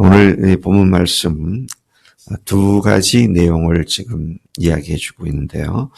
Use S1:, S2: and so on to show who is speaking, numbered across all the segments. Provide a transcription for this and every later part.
S1: 오늘 이 본문 말씀 두 가지 내용을 지금 이야기해 주고 있는데요.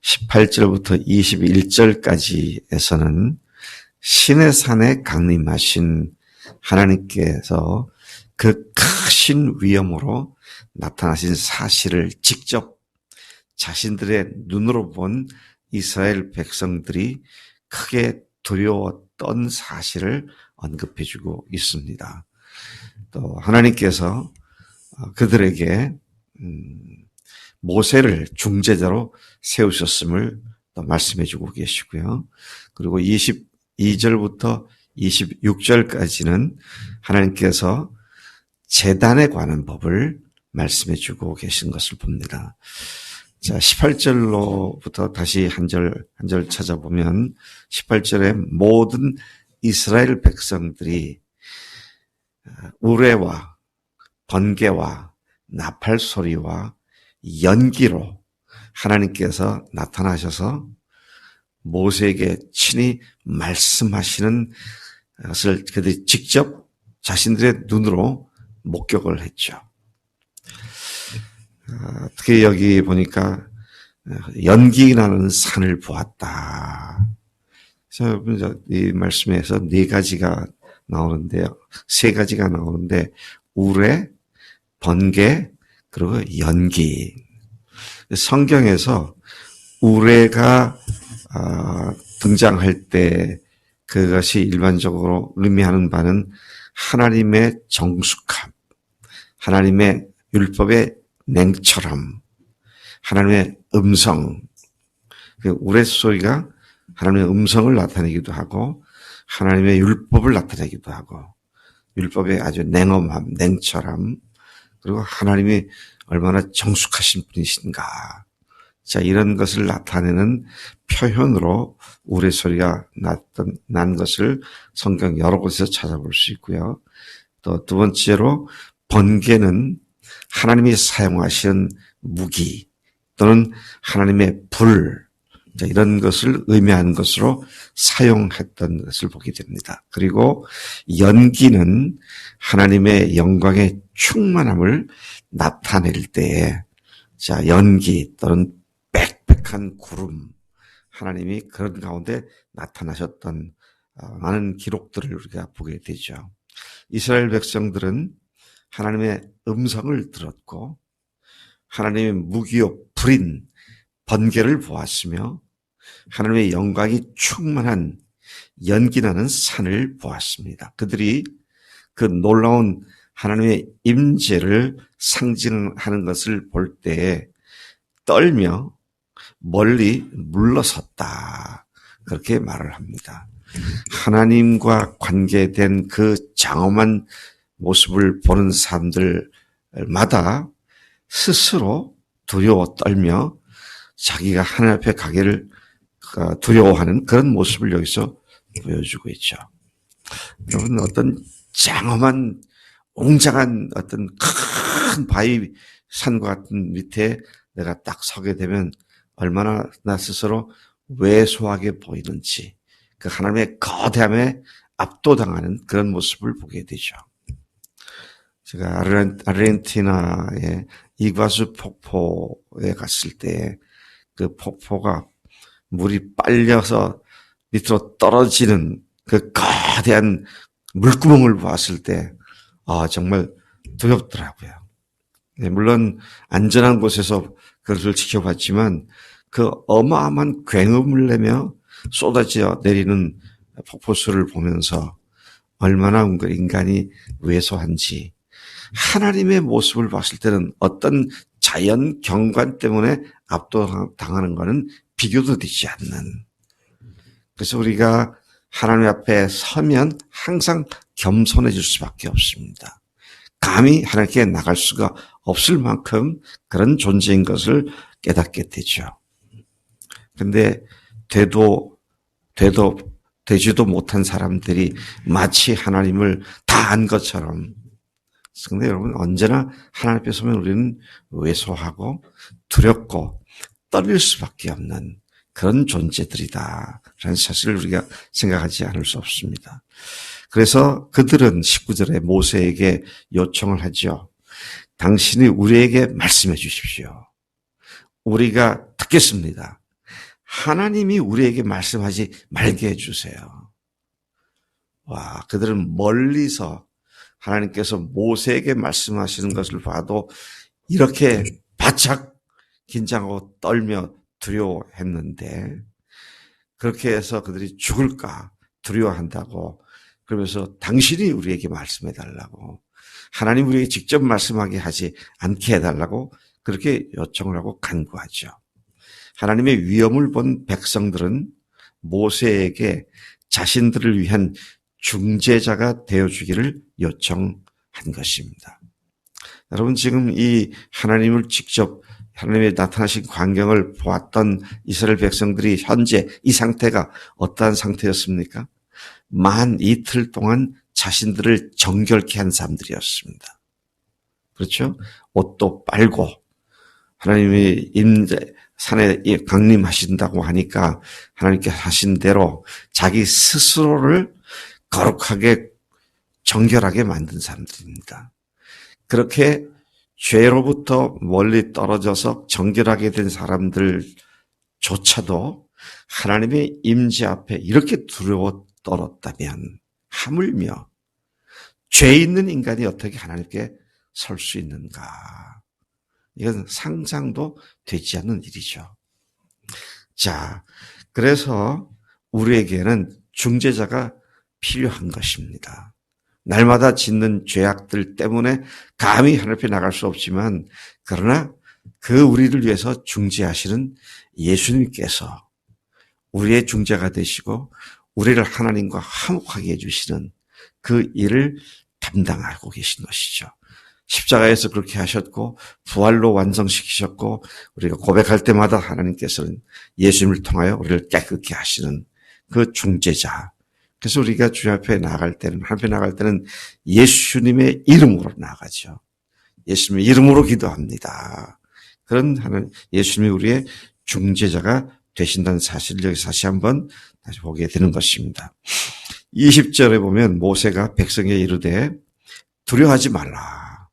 S1: 18절부터 21절까지에서는 신의 산에 강림하신 하나님께서 그 크신 위엄으로 나타나신 사실을 직접 자신들의 눈으로 본 이스라엘 백성들이 크게 두려웠던 사실을 언급해 주고 있습니다. 또 하나님께서 그들에게 모세를 중재자로 세우셨음을 또 말씀해 주고 계시고요. 그리고 22절부터 26절까지는 하나님께서 제단에 관한 법을 말씀해 주고 계신 것을 봅니다. 자, 18절로부터 다시 한 절 찾아보면 18절에 모든 이스라엘 백성들이 우레와 번개와 나팔 소리와 연기로 하나님께서 나타나셔서 모세에게 친히 말씀하시는 것을 그들이 직접 자신들의 눈으로 목격을 했죠. 특히 여기 보니까 연기 나는 산을 보았다. 그래서 이 말씀에서 네 가지가 나오는데요. 세 가지가 나오는데 우레, 번개, 그리고 연기. 성경에서 우레가 등장할 때 그것이 일반적으로 의미하는 바는 하나님의 정숙함, 하나님의 율법의 냉철함, 하나님의 음성. 그 우레 소리가 하나님의 음성을 나타내기도 하고 하나님의 율법을 나타내기도 하고 율법의 아주 냉엄함, 냉철함, 그리고 하나님이 얼마나 정숙하신 분이신가. 자, 이런 것을 나타내는 표현으로 우레 소리가 난 것을 성경 여러 곳에서 찾아볼 수 있고요. 또 두 번째로 번개는 하나님이 사용하시는 무기 또는 하나님의 불, 이런 것을 의미하는 것으로 사용했던 것을 보게 됩니다. 그리고 연기는 하나님의 영광의 충만함을 나타낼 때에 자, 연기 또는 빽빽한 구름, 하나님이 그런 가운데 나타나셨던 많은 기록들을 우리가 보게 되죠. 이스라엘 백성들은 하나님의 음성을 들었고 하나님의 무기요 불인 번개를 보았으며 하나님의 영광이 충만한 연기나는 산을 보았습니다. 그들이 그 놀라운 하나님의 임재를 상징하는 것을 볼 때에 떨며 멀리 물러섰다. 그렇게 말을 합니다. 하나님과 관계된 그 장엄한 모습을 보는 사람들마다 스스로 두려워 떨며 자기가 하나님 앞에 가기를 두려워하는 그런 모습을 여기서 보여주고 있죠. 여러분, 어떤 장엄한 웅장한 어떤 큰 바위 산과 같은 밑에 내가 딱 서게 되면 얼마나 나 스스로 왜소하게 보이는지 그 하나님의 거대함에 압도당하는 그런 모습을 보게 되죠. 제가 아르헨티나의 이과수 폭포에 갔을 때 그 폭포가 물이 빨려서 밑으로 떨어지는 그 거대한 물구멍을 보았을 때 정말 두렵더라고요. 네, 물론 안전한 곳에서 그것을 지켜봤지만 그 어마어마한 굉음을 내며 쏟아져 내리는 폭포수를 보면서 얼마나 인간이 왜소한지, 하나님의 모습을 봤을 때는 어떤 자연 경관 때문에 압도당하는 것은 비교도 되지 않는. 그래서 우리가 하나님 앞에 서면 항상 겸손해질 수밖에 없습니다. 감히 하나님께 나갈 수가 없을 만큼 그런 존재인 것을 깨닫게 되죠. 그런데 되지도 못한 사람들이 마치 하나님을 다 안 것처럼. 근데 여러분, 언제나 하나님 앞에 서면 우리는 왜소하고 두렵고 떨릴 수밖에 없는 그런 존재들이다 라는 사실을 우리가 생각하지 않을 수 없습니다. 그래서 그들은 19절에 모세에게 요청을 하죠. 당신이 우리에게 말씀해 주십시오. 우리가 듣겠습니다. 하나님이 우리에게 말씀하지 말게 해주세요. 와, 그들은 멀리서 하나님께서 모세에게 말씀하시는 것을 봐도 이렇게 바짝 긴장하고 떨며 두려워했는데, 그렇게 해서 그들이 죽을까 두려워한다고, 그러면서 당신이 우리에게 말씀해 달라고, 하나님 우리에게 직접 말씀하게 하지 않게 해달라고 그렇게 요청을 하고 간구하죠. 하나님의 위엄을 본 백성들은 모세에게 자신들을 위한 중재자가 되어주기를 요청한 것입니다. 여러분, 지금 이 하나님을 직접 하나님의 나타나신 광경을 보았던 이스라엘 백성들이 현재 이 상태가 어떠한 상태였습니까? 만 이틀 동안 자신들을 정결케 한 사람들이었습니다. 그렇죠? 옷도 빨고 하나님이 산에 강림하신다고 하니까 하나님께서 하신 대로 자기 스스로를 거룩하게 정결하게 만든 사람들입니다. 그렇게 죄로부터 멀리 떨어져서 정결하게 된 사람들조차도 하나님의 임재 앞에 이렇게 두려워 떨었다면 하물며 죄 있는 인간이 어떻게 하나님께 설 수 있는가? 이건 상상도 되지 않는 일이죠. 자, 그래서 우리에게는 중재자가 필요한 것입니다. 날마다 짓는 죄악들 때문에 감히 하나님 앞에 나갈 수 없지만, 그러나 그 우리를 위해서 중재하시는 예수님께서 우리의 중재가 되시고 우리를 하나님과 화목하게 해주시는 그 일을 담당하고 계신 것이죠. 십자가에서 그렇게 하셨고 부활로 완성시키셨고, 우리가 고백할 때마다 하나님께서는 예수님을 통하여 우리를 깨끗게 하시는 그 중재자. 그래서 우리가 주님 앞에 나아갈 때는, 하나님 앞에 나아갈 때는 예수님의 이름으로 나아가죠. 예수님의 이름으로 기도합니다. 그런 하나님, 예수님이 우리의 중재자가 되신다는 사실을 여기 다시 한번 다시 보게 되는 것입니다. 20절에 보면 모세가 백성에게 이르되 두려워하지 말라.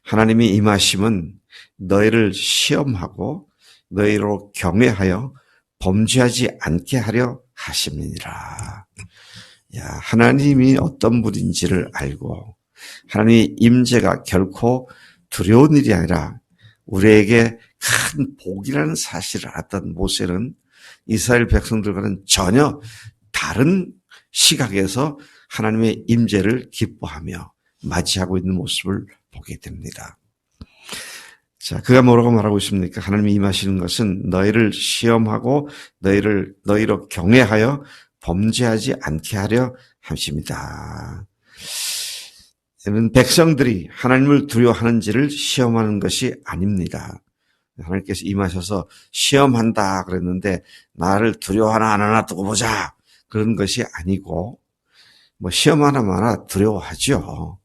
S1: 하나님이 임하심은 너희를 시험하고 너희로 경외하여 범죄하지 않게 하려 하심이니라. 야, 하나님이 어떤 분인지를 알고 하나님의 임재가 결코 두려운 일이 아니라 우리에게 큰 복이라는 사실을 알았던 모세는 이스라엘 백성들과는 전혀 다른 시각에서 하나님의 임재를 기뻐하며 맞이하고 있는 모습을 보게 됩니다. 자, 그가 뭐라고 말하고 있습니까? 하나님이 임하시는 것은 너희를 시험하고 너희로 경외하여 범죄하지 않게 하려 하십니다. 이는 백성들이 하나님을 두려워하는지를 시험하는 것이 아닙니다. 하나님께서 임하셔서 시험한다 그랬는데 나를 두려워하나 안 하나 두고 보자 그런 것이 아니고, 뭐 시험하나 마나 두려워하죠.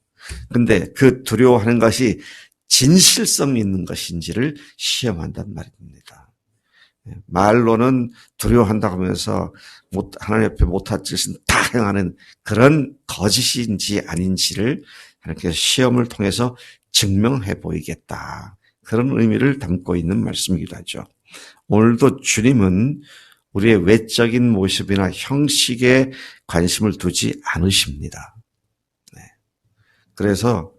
S1: 근데 그 두려워하는 것이 진실성 있는 것인지를 시험한단 말입니다. 말로는 두려워한다고 하면서 하나님 앞에 못할 짓은 다 행하는 그런 거짓인지 아닌지를 하나님께서 시험을 통해서 증명해 보이겠다. 그런 의미를 담고 있는 말씀이기도 하죠. 오늘도 주님은 우리의 외적인 모습이나 형식에 관심을 두지 않으십니다. 네. 그래서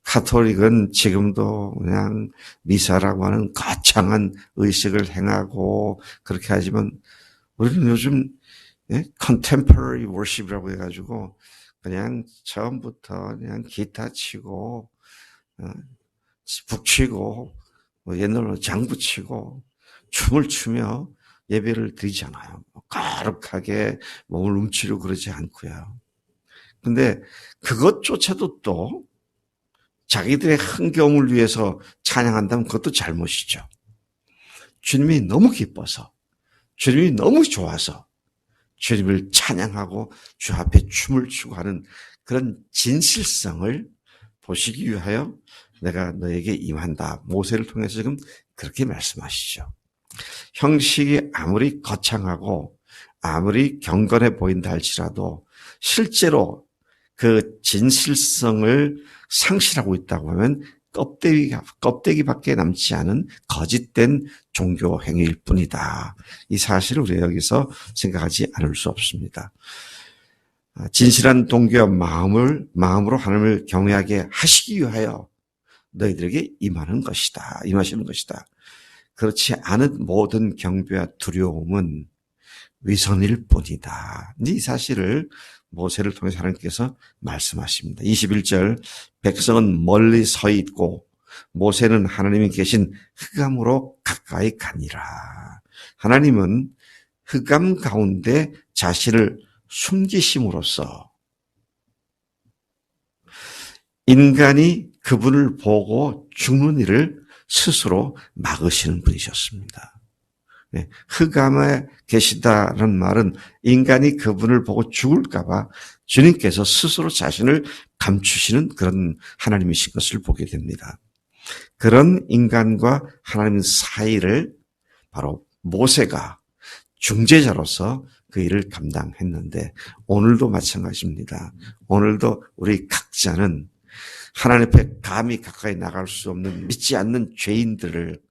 S1: 카톨릭은 지금도 그냥 미사라고 하는 거창한 의식을 행하고 그렇게 하지만, 우리는 요즘 contemporary worship이라고 해가지고 그냥 처음부터 그냥 기타 치고 북치고 옛날로 장구 치고 춤을 추며 예배를 드리잖아요. 거룩하게 몸을 움츠리고 그러지 않고요. 근데 그것조차도 또 자기들의 흥겨움을 위해서 찬양한다면 그것도 잘못이죠. 주님이 너무 기뻐서, 주님이 너무 좋아서 주님을 찬양하고 주 앞에 춤을 추고 하는 그런 진실성을 보시기 위하여 내가 너에게 임한다. 모세를 통해서 지금 그렇게 말씀하시죠. 형식이 아무리 거창하고 아무리 경건해 보인다 할지라도 실제로 그 진실성을 상실하고 있다고 하면 껍데기밖에 남지 않은 거짓된 종교 행위일 뿐이다. 이 사실을 우리가 여기서 생각하지 않을 수 없습니다. 진실한 동기와 마음으로 하나님을 경외하게 하시기 위하여 너희들에게 임하시는 것이다. 그렇지 않은 모든 경배와 두려움은 위선일 뿐이다. 이 사실을 모세를 통해서 하나님께서 말씀하십니다. 21절, 백성은 멀리 서 있고 모세는 하나님이 계신 흑암으로 가까이 가니라. 하나님은 흑암 가운데 자신을 숨기심으로써 인간이 그분을 보고 죽는 일을 스스로 막으시는 분이셨습니다. 흑암에 계시다는 말은 인간이 그분을 보고 죽을까 봐 주님께서 스스로 자신을 감추시는 그런 하나님이신 것을 보게 됩니다. 그런 인간과 하나님 사이를 바로 모세가 중재자로서 그 일을 감당했는데 오늘도 마찬가지입니다. 오늘도 우리 각자는 하나님 앞에 감히 가까이 나갈 수 없는 믿지 않는 죄인들을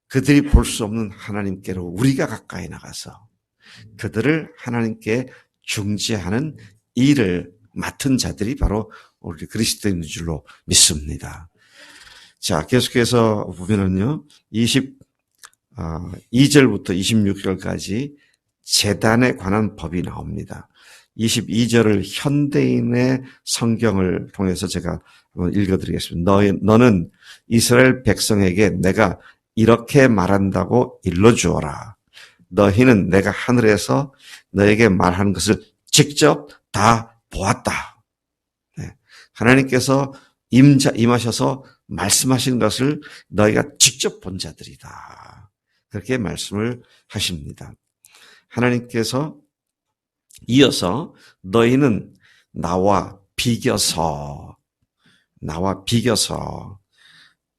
S1: 그들이 볼 수 없는 하나님께로 우리가 가까이 나가서 그들을 하나님께 중재하는 일을 맡은 자들이 바로 우리 그리스도인인 줄로 믿습니다. 자, 계속해서 보면은요, 22절부터 26절까지 제단에 관한 법이 나옵니다. 22절을 현대인의 성경을 통해서 제가 한번 읽어드리겠습니다. 너는 이스라엘 백성에게 내가 이렇게 말한다고 일러주어라. 너희는 내가 하늘에서 너에게 말하는 것을 직접 다 보았다. 네. 하나님께서 임하셔서 말씀하신 것을 너희가 직접 본 자들이다. 그렇게 말씀을 하십니다. 하나님께서 이어서 너희는 나와 비겨서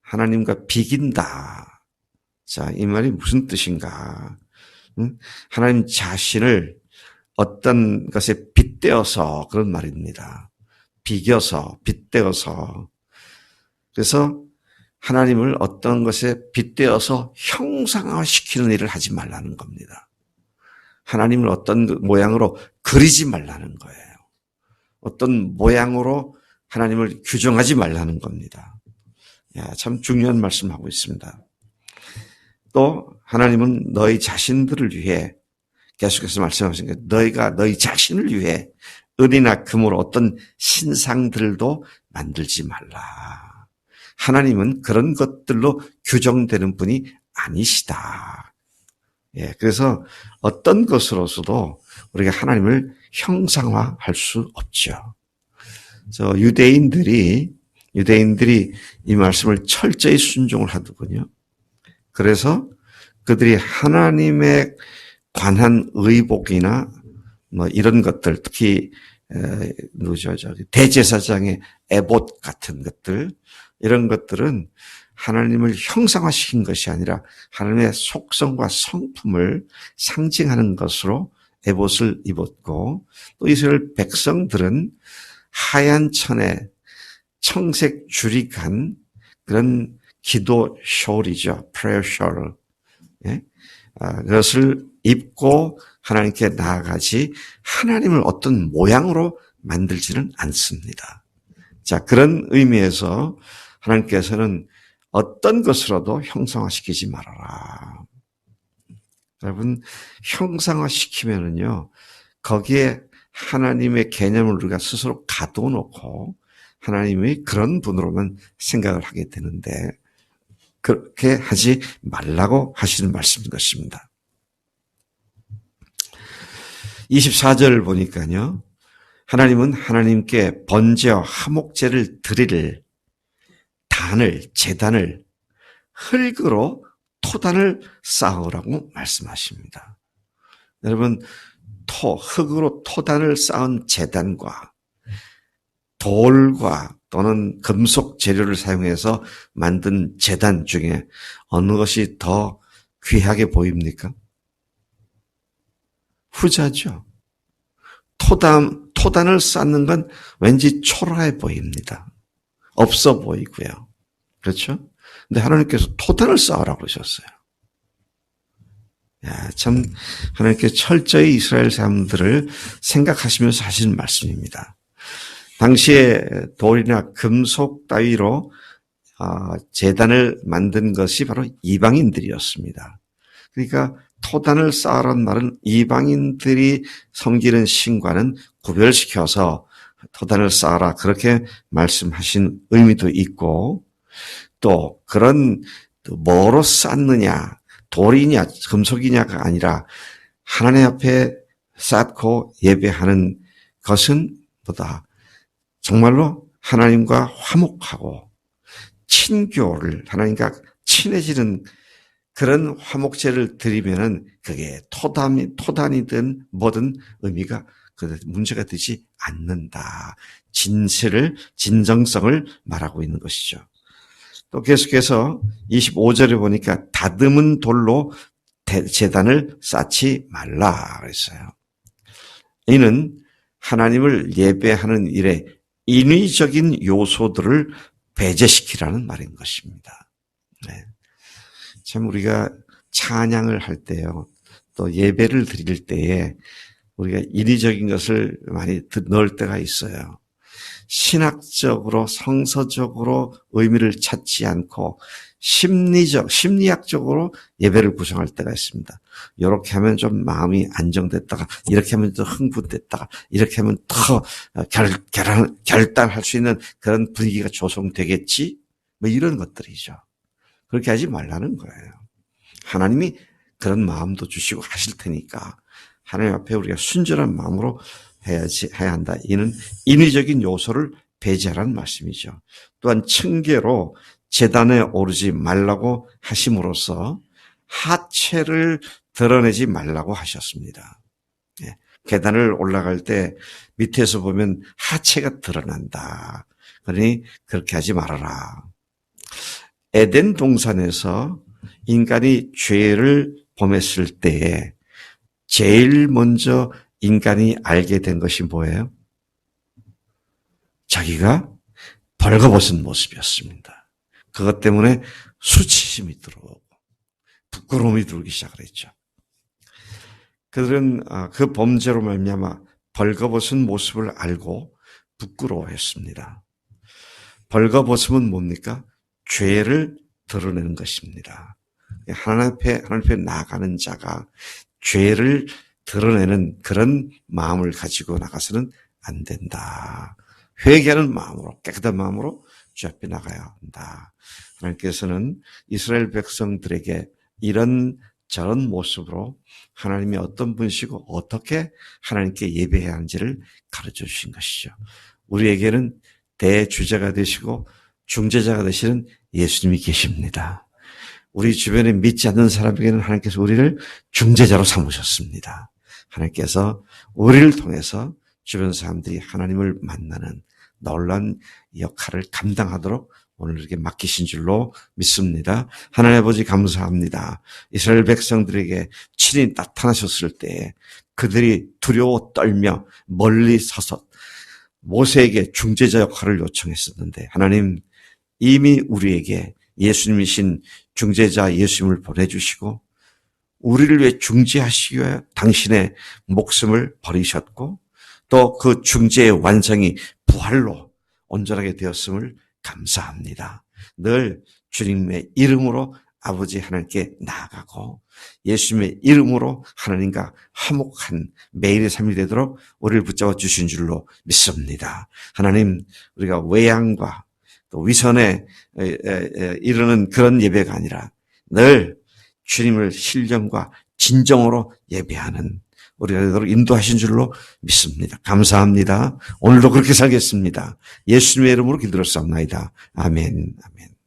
S1: 하나님과 비긴다. 자, 이 말이 무슨 뜻인가? 하나님 자신을 어떤 것에 빗대어서 그런 말입니다. 비겨서, 빗대어서. 그래서 하나님을 어떤 것에 빗대어서 형상화시키는 일을 하지 말라는 겁니다. 하나님을 어떤 모양으로 그리지 말라는 거예요. 어떤 모양으로 하나님을 규정하지 말라는 겁니다. 야, 참 중요한 말씀하고 있습니다. 또 하나님은 너희 자신들을 위해 계속해서 말씀하신 게 너희가 너희 자신을 위해 은이나 금으로 어떤 신상들도 만들지 말라. 하나님은 그런 것들로 규정되는 분이 아니시다. 예, 그래서 어떤 것으로서도 우리가 하나님을 형상화할 수 없죠. 유대인들이 이 말씀을 철저히 순종을 하더군요. 그래서 그들이 하나님에 관한 의복이나 뭐 이런 것들, 특히 대제사장의 에봇 같은 것들, 이런 것들은 하나님을 형상화시킨 것이 아니라 하나님의 속성과 성품을 상징하는 것으로 에봇을 입었고, 또 이스라엘 백성들은 하얀 천에 청색 줄이 간 그런 기도 숄이죠. prayer shawl. 예? 그것을 입고 하나님께 나아가지 하나님을 어떤 모양으로 만들지는 않습니다. 자, 그런 의미에서 하나님께서는 어떤 것으로도 형상화시키지 말아라. 여러분, 형상화시키면은요, 거기에 하나님의 개념을 우리가 스스로 가둬놓고 하나님이 그런 분으로만 생각을 하게 되는데 그렇게 하지 말라고 하시는 말씀인 것입니다. 24절을 보니까요. 하나님은 하나님께 번제와 화목제를 드릴 제단을 흙으로 토단을 쌓으라고 말씀하십니다. 여러분, 흙으로 토단을 쌓은 제단과 돌과 또는 금속 재료를 사용해서 만든 제단 중에 어느 것이 더 귀하게 보입니까? 후자죠. 토단을 쌓는 건 왠지 초라해 보입니다. 없어 보이고요. 그렇죠? 근데 하나님께서 토단을 쌓으라고 그러셨어요. 야, 참 하나님께서 철저히 이스라엘 사람들을 생각하시면서 하시는 말씀입니다. 당시에 돌이나 금속 따위로 제단을 만든 것이 바로 이방인들이었습니다. 그러니까 토단을 쌓으란 말은 이방인들이 섬기는 신과는 구별시켜서 토단을 쌓아라 그렇게 말씀하신 의미도 있고, 또 그런 뭐로 쌓느냐, 돌이냐 금속이냐가 아니라 하나님 앞에 쌓고 예배하는 것은 보다 정말로 하나님과 화목하고 친교를, 하나님과 친해지는 그런 화목제를 드리면은 그게 토단이든 뭐든 의미가 문제가 되지 않는다. 진정성을 말하고 있는 것이죠. 또 계속해서 25절에 보니까 다듬은 돌로 제단을 쌓지 말라 그랬어요. 이는 하나님을 예배하는 일에 인위적인 요소들을 배제시키라는 말인 것입니다. 네. 참 우리가 찬양을 할 때요, 또 예배를 드릴 때에 우리가 인위적인 것을 많이 넣을 때가 있어요. 신학적으로 성서적으로 의미를 찾지 않고 심리학적으로 예배를 구성할 때가 있습니다. 이렇게 하면 좀 마음이 안정됐다가, 이렇게 하면 더 흥분됐다가, 이렇게 하면 더 결단할 수 있는 그런 분위기가 조성되겠지? 뭐 이런 것들이죠. 그렇게 하지 말라는 거예요. 하나님이 그런 마음도 주시고 하실 테니까 하나님 앞에 우리가 순전한 마음으로 해야 한다. 이는 인위적인 요소를 배제하라는 말씀이죠. 또한 층계로 제단에 오르지 말라고 하심으로써 하체를 드러내지 말라고 하셨습니다. 계단을 올라갈 때 밑에서 보면 하체가 드러난다. 그러니 그렇게 하지 말아라. 에덴 동산에서 인간이 죄를 범했을 때에 제일 먼저 인간이 알게 된 것이 뭐예요? 자기가 벌거벗은 모습이었습니다. 그것 때문에 수치심이 들어오고 부끄러움이 들기 시작을 했죠. 그들은 그 범죄로 말미암아 벌거벗은 모습을 알고 부끄러워했습니다. 벌거벗음은 뭡니까? 죄를 드러내는 것입니다. 하나님 앞에 나아가는 자가 죄를 드러내는 그런 마음을 가지고 나가서는 안 된다. 회개하는 마음으로, 깨끗한 마음으로 주 앞에 나가야 한다. 하나님께서는 이스라엘 백성들에게 이런 저런 모습으로 하나님이 어떤 분이시고 어떻게 하나님께 예배해야 하는지를 가르쳐 주신 것이죠. 우리에게는 대주제가 되시고 중재자가 되시는 예수님이 계십니다. 우리 주변에 믿지 않는 사람에게는 하나님께서 우리를 중재자로 삼으셨습니다. 하나님께서 우리를 통해서 주변 사람들이 하나님을 만나는 놀라운 역할을 감당하도록 오늘 이렇게 맡기신 줄로 믿습니다. 하나님 아버지 감사합니다. 이스라엘 백성들에게 친히 나타나셨을 때 그들이 두려워 떨며 멀리 서서 모세에게 중재자 역할을 요청했었는데 하나님 이미 우리에게 예수님이신 중재자 예수님을 보내주시고 우리를 위해 중재하시기 위해 당신의 목숨을 버리셨고 또 그 중재의 완성이 부활로 온전하게 되었음을 감사합니다. 늘 주님의 이름으로 아버지 하나님께 나아가고 예수님의 이름으로 하나님과 화목한 매일의 삶이 되도록 우리를 붙잡아 주신 줄로 믿습니다. 하나님 우리가 외양과 또 위선에 이르는 그런 예배가 아니라 늘 주님을 신령과 진정으로 예배하는 우리가 되도록 인도하신 줄로 믿습니다. 감사합니다. 오늘도 그렇게 살겠습니다. 예수님의 이름으로 기도를 쌉나이다. 아멘. 아멘.